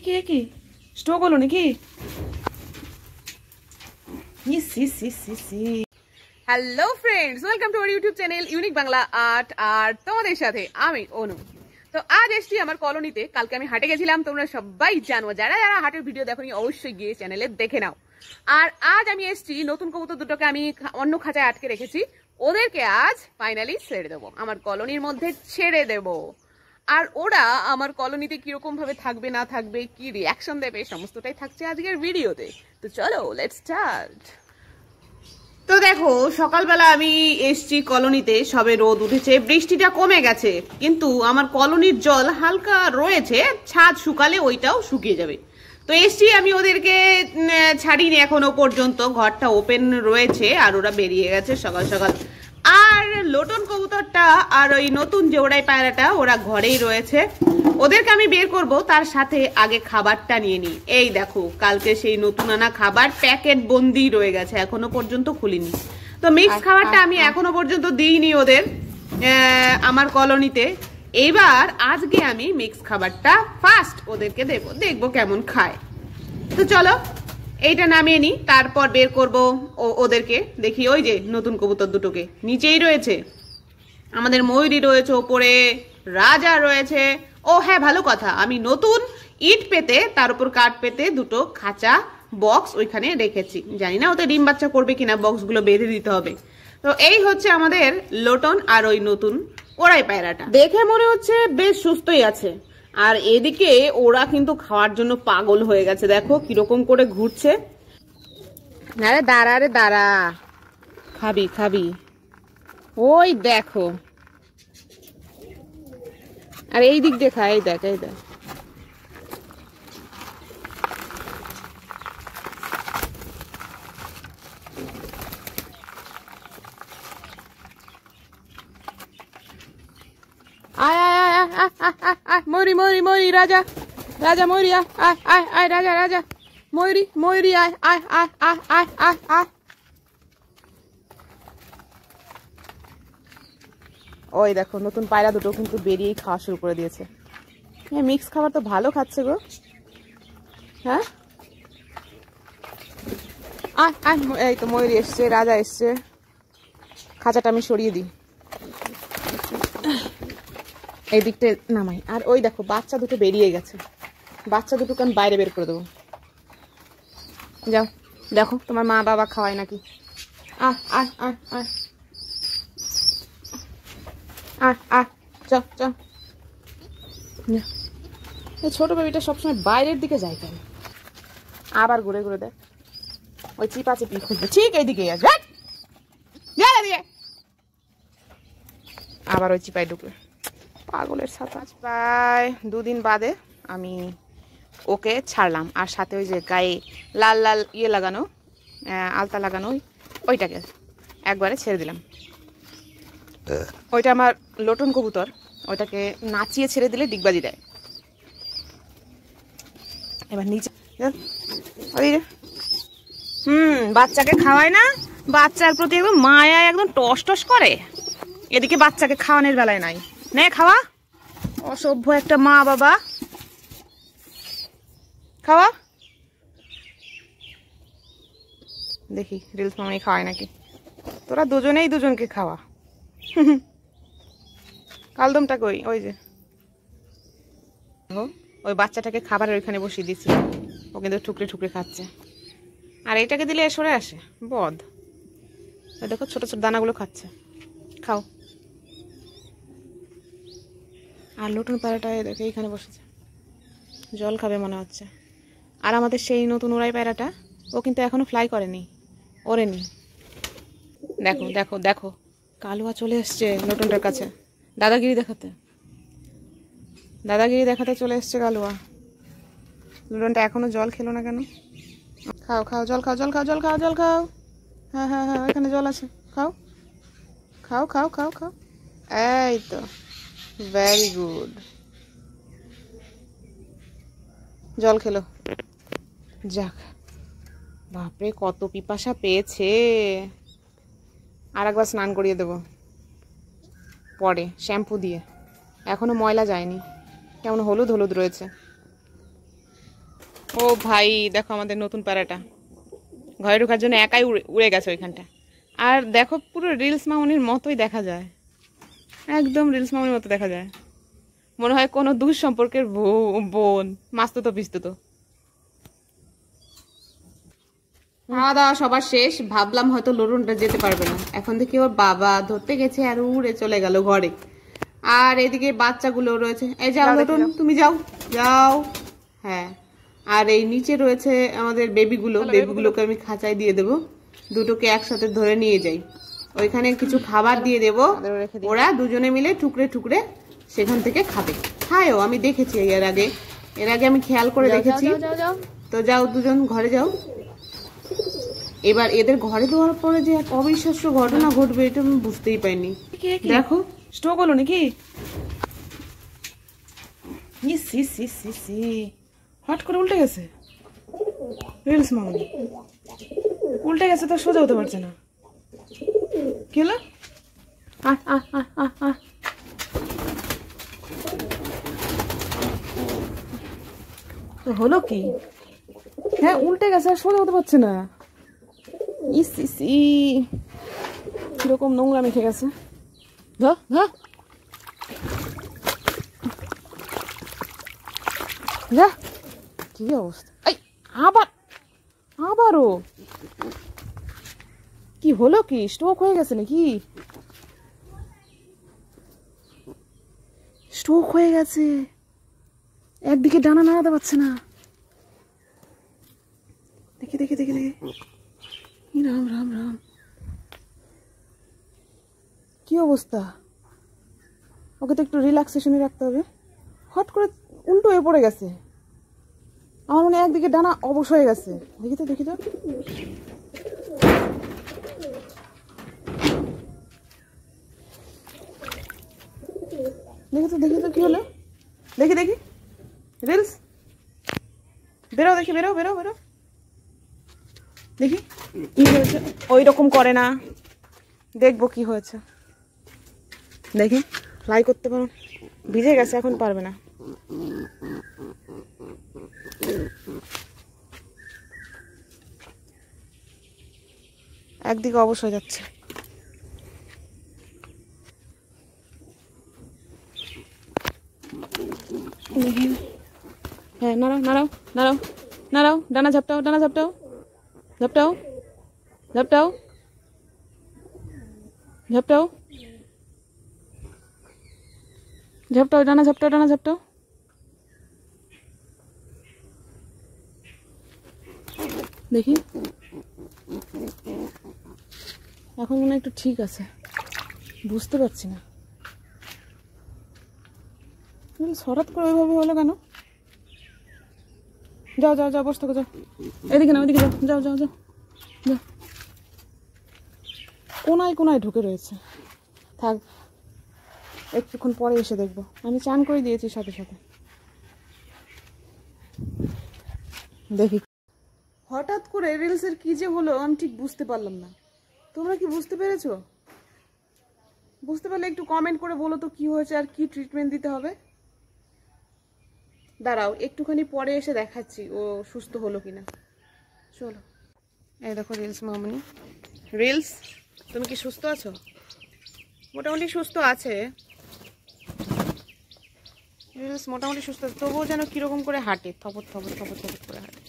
কি স্ট্রোক হলো নাকি? Hello friends, welcome to our YouTube channel unique Bangla art. আর তোমাদের সাথে আমি অনু। তো আজ এসছি আমার কলোনিতে। কালকে আমি হাটে গেছিলাম, তোমরা সবাই জানো। যারা যারা হাটের ভিডিও দেখোনি অবশ্যই গিয়ে চ্যানেলে দেখে নাও। আর আজ আমি এসছি, নতুন কবুতর দুটোকে আমি অন্য খাঁচায় আটকে রেখেছি, ওদেরকে আজ ফাইনালি ছেড়ে দেবো, আমার কলোনির মধ্যে ছেড়ে দেবো। আর ওরা আমার কলোনিতে কিরকম ভাবে থাকবে না থাকবে, কি রিয়াকশন দেবে, সমস্তটাই থাকছে আজকের ভিডিওতে। তো চলো লেটস স্টার্ট। তো দেখো, সকালবেলা আমি এসছি কলোনিতে, সবে রোদ উঠেছে, বৃষ্টিটা কমে গেছে, কিন্তু আমার কলোনির জল হালকা রয়েছে। ছাদ শুকালে ওইটাও শুকিয়ে যাবে। তো এসছি আমি, ওদেরকে ছাড়িনি এখনো পর্যন্ত, ঘরটা ওপেন রয়েছে আর ওরা বেরিয়ে গেছে সকাল সকাল। আর লোটন কবুতরটা আর ওই নতুন যে ওড়াই পায়রাটা, ওরা ঘরেই রয়েছে। ওদেরকে আমি বের করব, তার সাথে আগে খাবারটা নিয়ে নিই। এই দেখো, কালকে সেই নতুন আনা খাবার প্যাকেট বন্দি রয়ে গেছে, এখনো পর্যন্ত খুলিনি। তো মিক্স খাবারটা আমি এখনো পর্যন্ত দিইনি ওদের আমার কলোনিতে। এইবার আজকে আমি মিক্স খাবারটা ফার্স্ট ওদেরকে দেবো, দেখবো কেমন খায়। তো চলো এইটা নামিয়ে নি, তারপর বের করব ওদেরকে। দেখি ওই যে নতুন কবুতর দুটোকে, নিচেই রয়েছে আমাদের ময়ূরী রয়েছে, ওপরে রাজা রয়েছে। ও হ্যাঁ, ভালো কথা, আমি নতুন ইট পেতে, তার উপর কাঠ পেতে দুটো খাঁচা বক্স ওইখানে রেখেছি। জানি না ওতে ডিম বাচ্চা করবে কিনা, বক্সগুলো বেঁধে দিতে হবে। তো এই হচ্ছে আমাদের লোটন আর ওই নতুন ওড়াই পায়রাটা। দেখে মনে হচ্ছে বেশ সুস্থই আছে। আর এদিকে ওরা কিন্তু খাওয়ার জন্য পাগল হয়ে গেছে, দেখো কিরকম করে ঘুরছে। আরে দাঁড়া, রে দাঁড়া, খাবি খাবি, ওই দেখো। আর এই দিক দেখা, এই দেখ, এই দেখ। আয় আয় আয় আয় আয় আয়, ময়ূরী ময়ূরী ময়ূরী, রাজা রাজা ময়ূরী, আয় আয় আয় আয়, রাজা রাজা ময়ূরী ময়ূরী, আয় আয় আয় আয় আয় আয় আয়। ওই দেখো, নতুন পায়রা দুটো কিন্তু বেরিয়েই খাওয়া শুরু করে দিয়েছে। হ্যাঁ, মিক্স খাবার তো ভালো খাচ্ছে গো। হ্যাঁ, আয় আয়, এই তো ময়ূরী এসছে, রাজা এসছে। খাঁচাটা আমি সরিয়ে দিই, এই দিকটা নামাই। আর ওই দেখো, বাচ্চা দুটো বেরিয়ে গেছে, বাচ্চা দুটোকে আমি বাইরে বের করে দেবো। যাও দেখো তোমার মা বাবা খাওয়ায় নাকি। আয় আয় আয় আয় আয় আয়, চ চ। এই ছোট বেবিটা সবসময় বাইরের দিকে যায় কেন? আবার ঘুরে ঘুরে দেখ, ওই চিপা চিপি খুঁজবে, ঠিক এইদিকে আসবে। আবার ওই চিপায় ঢুকবে, পাগলের সাথে। প্রায় 2 দিন বাদে আমি ওকে ছাড়লাম। আর সাথে ওই যে গায়ে লাল লাল ইয়ে লাগানো, আলতা লাগানো, ওইটাকে একবারে ছেড়ে দিলাম। ওইটা আমার লোটন কবুতর, ওইটাকে নাচিয়ে ছেড়ে দিলে ডিগবাজি দেয়। এবার নিচে ওই বাচ্চাকে খাওয়ায় না, বাচ্চার প্রতি একদম মায়া, একদম টস টস করে। এদিকে বাচ্চাকে খাওয়ানোর বেলায় নাই, নে খাওয়া, অসভ্য একটা মা বাবা। খাওয়া, দেখি রিলস মামাই খাওয়ায় নাকি। তোরা দুজনেই দুজনকে খাওয়া। কালদমটা কই? ওই যে ওই বাচ্চাটাকে খাবারের ওইখানে বসিয়ে দিচ্ছি, ও কিন্তু ঠুকরে ঠুকরে খাচ্ছে। আর এইটাকে দিলে সরে আসে, বদ। দেখো ছোট ছোট দানাগুলো খাচ্ছে, খাও। আর লোটন পায়রাটা দেখে এইখানে বসেছে, জল খাবে মনে হচ্ছে। আর আমাদের সেই নতুন ওড়াই পায়রাটা, ও কিন্তু এখনো ফ্লাই করেনি, ওড়েনি। দেখো দেখো দেখো, কালুয়া চলে এসছে লোটনটার কাছে, দাদাগিরি দেখাতে, দাদাগিরি দেখাতে চলে এসছে কালুয়া। লোটনটা এখনো জল খেলো না কেন? খাও খাও, জল খাও, জল খাও, জল খাও, জল খাও। হ্যাঁ হ্যাঁ হ্যাঁ, এখানে জল আছে, খাও খাও খাও খাও খাও। এই তো, ভেরি গুড, জল খেলো। যাক, বাপরে কত পিপাসা পেয়েছে। আর একবার স্নান করিয়ে দেবো পরে শ্যাম্পু দিয়ে, এখনো ময়লা যায়নি, কেমন হলুদ হলুদ রয়েছে। ও ভাই দেখো আমাদের নতুন প্যারাটা ঘরে ঢোকার জন্য একাই উড়ে গেছে ওইখানটা। আর দেখো পুরো রিলস মামুনির মতোই দেখা যায়, একদম রিলস মামুনির মতো দেখা যায়, মনে হয় কোনো দূর সম্পর্কের বোন, মাস্তুতো পিস্তুতো। খাওয়া দাওয়া সবার শেষ, ভাবলাম হয়তো লরুনটা যেতে পারবে না, এখন দেখি ওর বাবা ধরতে গেছে আর উড়ে চলে গেল ঘরে। আর এদিকে বাচ্চাগুলো রয়েছে, এই যাও লরুন তুমি যাও যাও। হ্যাঁ, আর এই নিচে রয়েছে আমাদের বেবিগুলোকে আমি খাঁচায় দিয়ে দেবো, দুটোকে একসাথে ধরে নিয়ে যাই, ওইখানে কিছু খাবার দিয়ে দেবো, ওরা দুজনে মিলে টুকরে টুকরে সেখান থেকে খাবে। খায়ও, আমি দেখেছি এর আগে আমি খেয়াল করে দেখেছি। তো যাও দুজন ঘরে যাও। এবার এদের ঘরে দেওয়ার পরে যে এক অবিশ্বাস্য ঘটনা ঘটবে এটা আমি বুঝতেই পাইনি। দেখো স্ট্রোক হলো নাকি, হট করে উল্টে গেছে রিলস মামুনি, উল্টে গেছে তো সোজা হতে পারছে না। কি হলো? হলো কি? হ্যাঁ উল্টে গেছে আর সোজা হতে পারছে না। কিরকম নোংরা মেখে গেছে। যা কি অবস্থা, এই আবারও কি হলো? কি স্ট্রোক হয়ে গেছে নাকি? স্ট্রোক হয়ে গেছে, একদিকে ডানা নাড়াতে পারছে না। দেখি দেখি দেখি দেখি, রাম রাম রাম, কি অবস্থা? ওকে তো একটু রিল্যাক্সেশনে রাখতে হবে। হট করে উল্টো হয়ে পড়ে গেছে, আমার মনে হয় একদিকে ডানা অবশ হয়ে গেছে। দেখি তো দেখি তো, দেখি তো দেখি তো কি হলো, দেখি দেখি রিলস বেরো, দেখি বেরো বেরো বেরো, দেখি কি হয়েছে। ওই রকম করে না, দেখবো কি হয়েছে। দেখি ফ্লাই করতে পারো, ভিজে গেছে এখন পারবে না। একদিকে অবশ হয়ে যাচ্ছে। হ্যাঁ নাড়াও নাড়াও নাড়াও নাড়াও, ডানা ঝাপটাও ডানা ঝাপটাও ঝাপটাও ঝাপটাও ঝাপটাও ঝাপটাও, ডানা ঝাপটাও ডানা ঝাপটাও। দেখি এখন মনে হয় একটু ঠিক আছে, বুঝতে পারছি না হঠাৎ করে ওইভাবে হলো কেন। যাও যাও যাও, বসে থাকো, যাও এদিকে না ওইদিকে যাও যাও যাও যাও যাও, কোনায় কোনায় ঢুকে রয়েছে। থাক একটুক্ষণ পরে এসে দেখবো, আমি চান করে দিয়েছি সাথে সাথে। দেখি হঠাৎ করে রিলসের কি যে হলো আমি ঠিক বুঝতে পারলাম না। তোমরা কি বুঝতে পেরেছো? বুঝতে পারলে একটু কমেন্ট করে বলো তো কি হয়েছে আর কি ট্রিটমেন্ট দিতে হবে। দাঁড়াও একটুখানি পরে এসে দেখাচ্ছি ও সুস্থ হলো কিনা। চলো, এই দেখো রিলস মামুনি। রিলস তুমি কি সুস্থ আছো? মোটামুটি সুস্থ আছে রিলস, মোটামুটি সুস্থ আছে, তবুও যেন কিরকম করে হাঁটে, থপর থপর থপর থপর করে হাঁটে।